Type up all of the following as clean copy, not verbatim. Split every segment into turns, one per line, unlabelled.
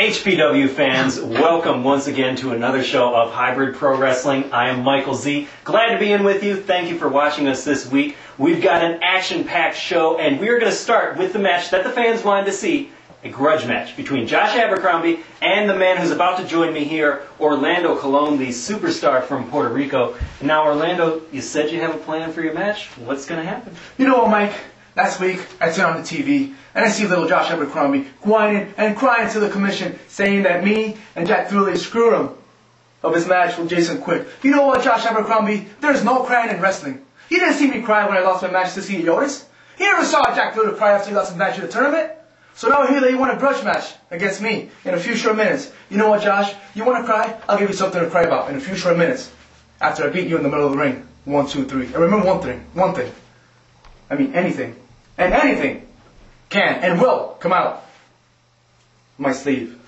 HPW fans, welcome once again to another show of Hybrid Pro Wrestling. I am Michael Z. Glad to be in with you. Thank you for watching us this week. We've got an action-packed show, and we're going to start with the match that the fans wanted to see, a grudge match between Josh Abercrombie and the man who's about to join me here, Orlando Colon, the superstar from Puerto Rico. Now, Orlando, you said you have a plan for your match. What's going to happen?
You know what, Mike? Last week, I turned on the TV, and I see little Josh Abercrombie whining and crying to the commission, saying that me and Jack Thrulley screwed him of his match with Jason Quick. You know what, Josh Abercrombie? There's no crying in wrestling. You didn't see me cry when I lost my match to C.E. Otis. You never saw Jack Thrulley cry after he lost his match in the tournament. So now here they want a grudge match against me in a few short minutes. You know what, Josh? You want to cry? I'll give you something to cry about in a few short minutes. After I beat you in the middle of the ring. 1, 2, 3. And remember one thing. I mean anything. And anything can and will come out my sleeve.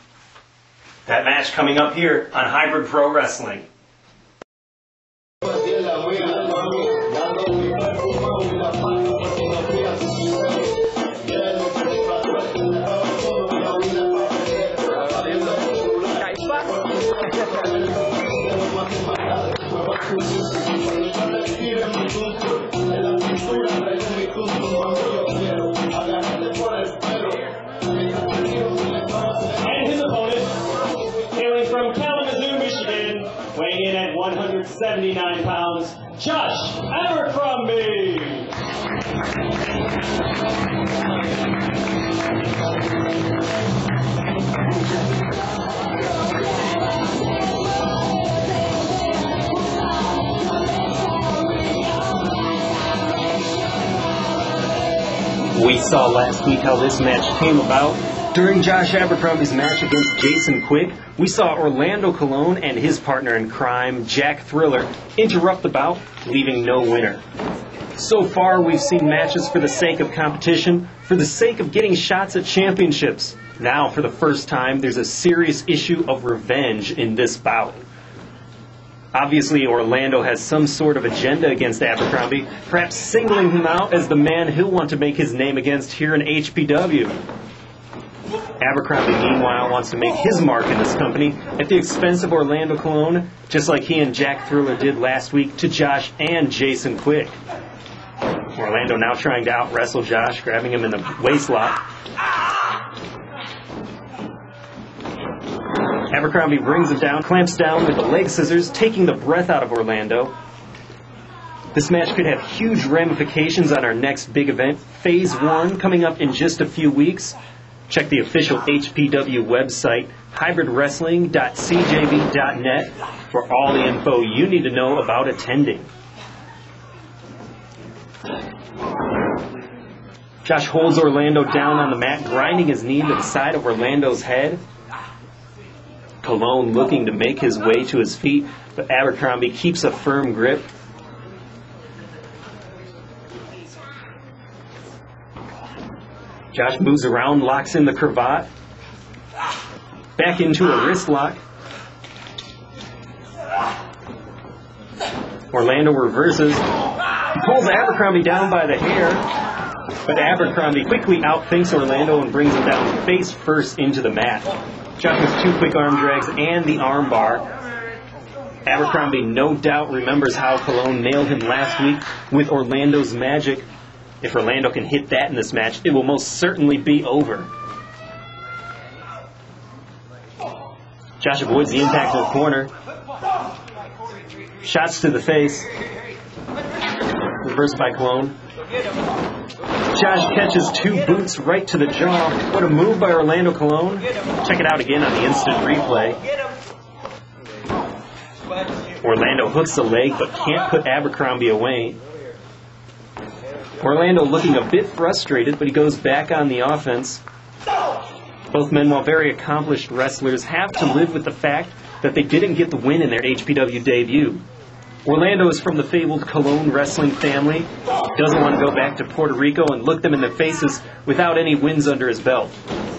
That match coming up here on Hybrid Pro Wrestling.
Weighing in at 179 pounds, Josh Abercrombie.
We saw last week how this match came about. During Josh Abercrombie's match against Jason Quick, we saw Orlando Colon and his partner in crime, Jack Thriller, interrupt the bout, leaving no winner. So far, we've seen matches for the sake of competition, for the sake of getting shots at championships. Now, for the first time, there's a serious issue of revenge in this bout. Obviously, Orlando has some sort of agenda against Abercrombie, perhaps singling him out as the man he'll want to make his name against here in HPW. Abercrombie, meanwhile, wants to make his mark in this company at the expense of Orlando Colon, just like he and Jack Thriller did last week to Josh and Jason Quick. Orlando now trying to out-wrestle Josh, grabbing him in the waistlock. Abercrombie brings him down, clamps down with the leg scissors, taking the breath out of Orlando. This match could have huge ramifications on our next big event, Phase 1, coming up in just a few weeks. Check the official HPW website, hybridwrestling.cjv.net, for all the info you need to know about attending. Josh holds Orlando down on the mat, grinding his knee into the side of Orlando's head. Colon looking to make his way to his feet, but Abercrombie keeps a firm grip. Josh moves around, locks in the cravat. Back into a wrist lock. Orlando reverses. He pulls Abercrombie down by the hair, but Abercrombie quickly outthinks Orlando and brings him down face first into the mat. Josh with 2 quick arm drags and the arm bar. Abercrombie no doubt remembers how Colon nailed him last week with Orlando's magic. If Orlando can hit that in this match, it will most certainly be over. Josh avoids the impact of the corner. Shots to the face. Reversed by Colon. Josh catches 2 boots right to the jaw. What a move by Orlando Colon. Check it out again on the instant replay. Orlando hooks the leg but can't put Abercrombie away. Orlando looking a bit frustrated, but he goes back on the offense. Both men, while very accomplished wrestlers, have to live with the fact that they didn't get the win in their HPW debut. Orlando is from the fabled Colon wrestling family. Doesn't want to go back to Puerto Rico and look them in the faces without any wins under his belt.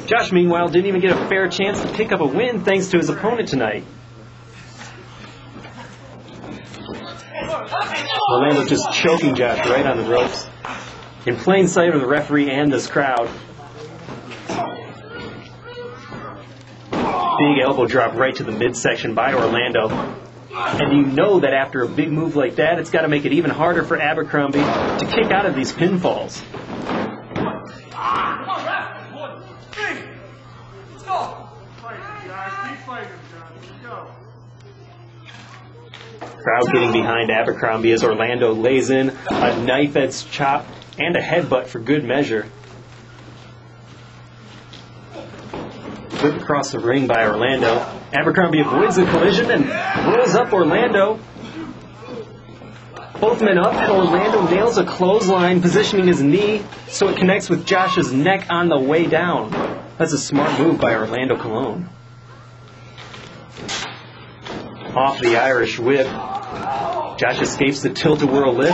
Josh, meanwhile, didn't even get a fair chance to pick up a win thanks to his opponent tonight. Orlando just choking Josh right on the ropes. In plain sight of the referee and this crowd. big elbow drop right to the midsection by Orlando. And you know that after a big move like that, it's got to make it even harder for Abercrombie to kick out of these pinfalls. Crowd getting behind Abercrombie as Orlando lays in a knife-edge chop and a headbutt for good measure. Whip across the ring by Orlando. Abercrombie avoids the collision and rolls up Orlando. Both men up, and Orlando nails a clothesline, positioning his knee so it connects with Josh's neck on the way down. That's a smart move by Orlando Colon. Off the Irish whip, Josh escapes the tilt-a-whirl lift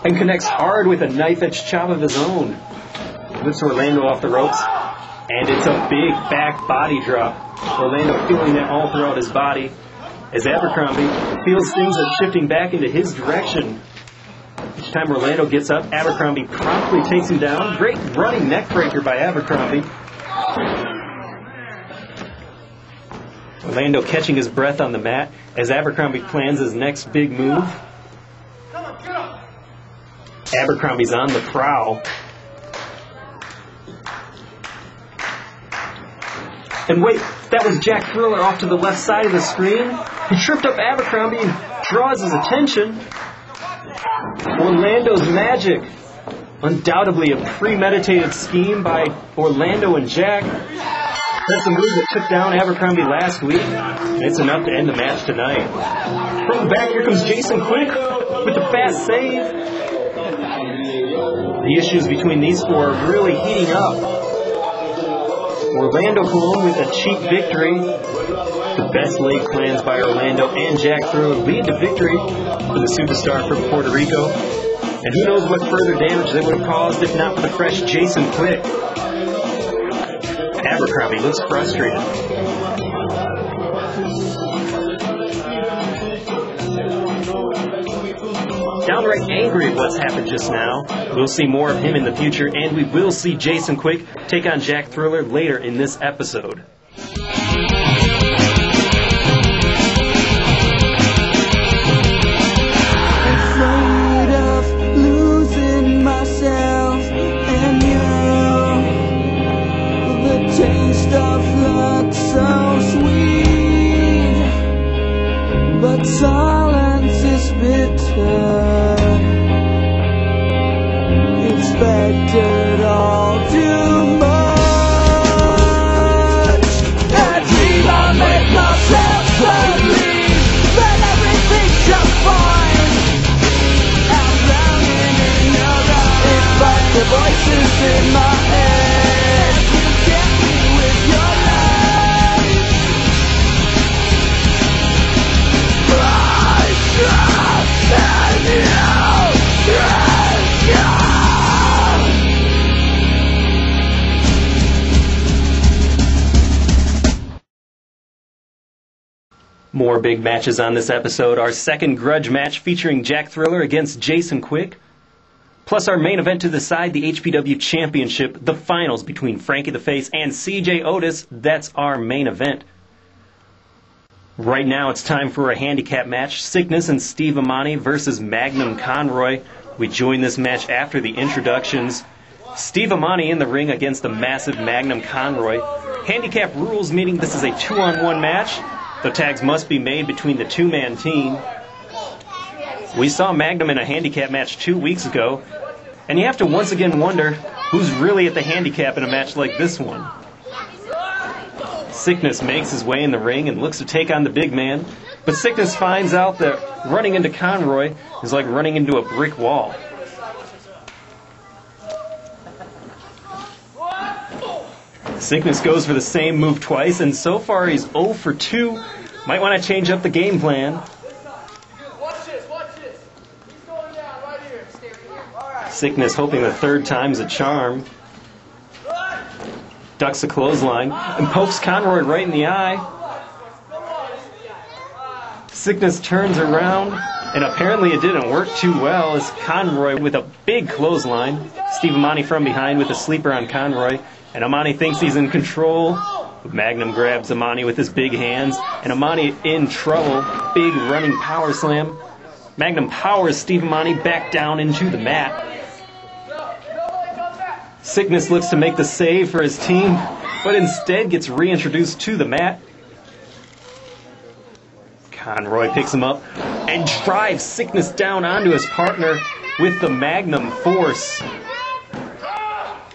and connects hard with a knife-edge chop of his own. Lifts Orlando off the ropes, and it's a big back body drop. Orlando feeling that all throughout his body as Abercrombie feels things are shifting back into his direction. Each time Orlando gets up, Abercrombie promptly takes him down. Great running neck breaker by Abercrombie. Orlando catching his breath on the mat as Abercrombie plans his next big move. Abercrombie's on the prowl. And wait, that was Jack Thriller off to the left side of the screen. He tripped up Abercrombie and draws his attention. Orlando's magic. Undoubtedly a premeditated scheme by Orlando and Jack. That's the move that took down Abercrombie last week, and it's enough to end the match tonight. From the back, here comes Jason Quick with the fast save. The issues between these four are really heating up. Orlando Colon with a cheap victory. The best laid plans by Orlando and Jack Thriller lead to victory for the superstar from Puerto Rico. And who knows what further damage they would have caused if not for the fresh Jason Quick. Abercrombie looks frustrated. Downright angry at what's happened just now. We'll see more of him in the future, and we will see Jason Quick take on Jack Thriller later in this episode.
Afraid of losing myself and you. The taste of luck so sweet, but silence is bitter. Expected all too much. I dream I make myself believe that everything's just fine. I'm drowning in your eyes. It's like the voices in my head. You get me with your lies. I trust in you.
More big matches on this episode. Our second grudge match featuring Jack Thriller against Jason Quick. Plus our main event to decide the HPW Championship, the finals between Frankie the Face and CJ Otis. That's our main event. Right now it's time for a handicap match. Sickness and Steve Amani versus Magnum Conroy. We join this match after the introductions. Steve Amani in the ring against the massive Magnum Conroy. Handicap rules meaning this is a 2-on-1 match. The tags must be made between the two-man team. We saw Magnum in a handicap match 2 weeks ago, and you have to once again wonder who's really at the handicap in a match like this one. Sickness makes his way in the ring and looks to take on the big man, but Sickness finds out that running into Conroy is like running into a brick wall. Sickness goes for the same move twice, and so far he's 0 for 2. Might want to change up the game plan.
Watch this. He's going down right here. Stay right here. All right.
Sickness hoping the third time's a charm. Ducks a clothesline and pokes Conroy right in the eye. Sickness turns around, and apparently it didn't work too well as Conroy with a big clothesline. Steve Amani from behind with a sleeper on Conroy. And Amani thinks he's in control Magnum grabs Amani with his big hands, and Amani in trouble. Big running power slam. Magnum powers Steve Amani back down into the mat. Sickness looks to make the save for his team, but instead gets reintroduced to the mat. Conroy picks him up and drives Sickness down onto his partner with the Magnum force.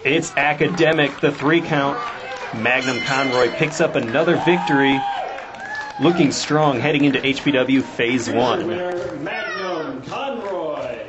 It's academic, the 3 count. Magnum Conroy picks up another victory, looking strong heading into HPW Phase 1.
Winner, Magnum Conroy.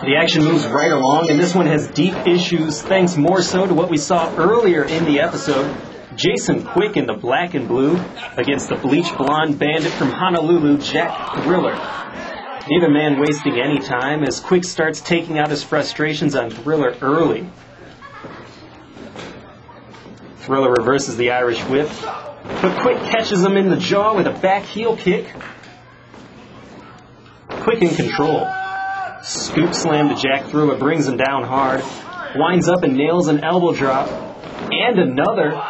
The action moves right along, and this one has deep issues, thanks more so to what we saw earlier in the episode. Jason Quick in the black and blue against the bleach blonde bandit from Honolulu, Jack Thriller. Neither man wasting any time as Quick starts taking out his frustrations on Thriller early. Thriller reverses the Irish whip, but Quick catches him in the jaw with a back heel kick. Quick in control. Scoop slam to Jack Thriller brings him down hard. Winds up and nails an elbow drop. And another.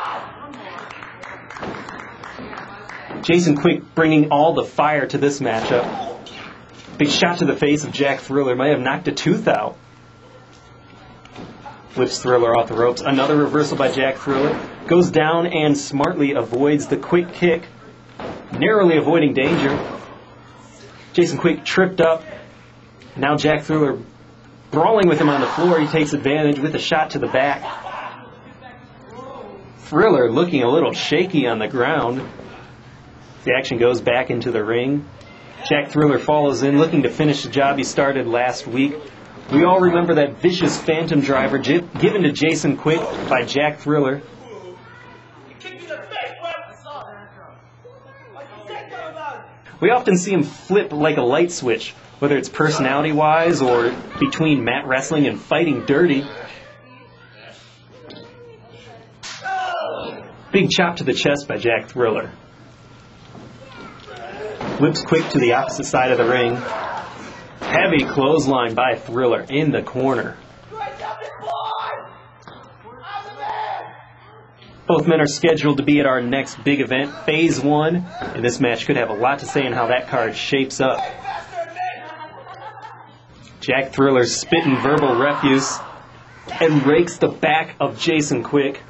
Jason Quick bringing all the fire to this matchup. Big shot to the face of Jack Thriller. Might have knocked a tooth out. Flips Thriller off the ropes. Another reversal by Jack Thriller. Goes down and smartly avoids the quick kick. Narrowly avoiding danger. Jason Quick tripped up. Now Jack Thriller brawling with him on the floor. He takes advantage with a shot to the back. Thriller looking a little shaky on the ground. The action goes back into the ring. Jack Thriller follows in, looking to finish the job he started last week. We all remember that vicious phantom driver given to Jason Quick by Jack Thriller. We often see him flip like a light switch, whether it's personality-wise or between mat wrestling and fighting dirty. Big chop to the chest by Jack Thriller. Whips Quick to the opposite side of the ring. Heavy clothesline by Thriller in the corner. Both men are scheduled to be at our next big event, Phase 1, and this match could have a lot to say in how that card shapes up. Jack Thriller spitting verbal refuse and rakes the back of Jason Quick.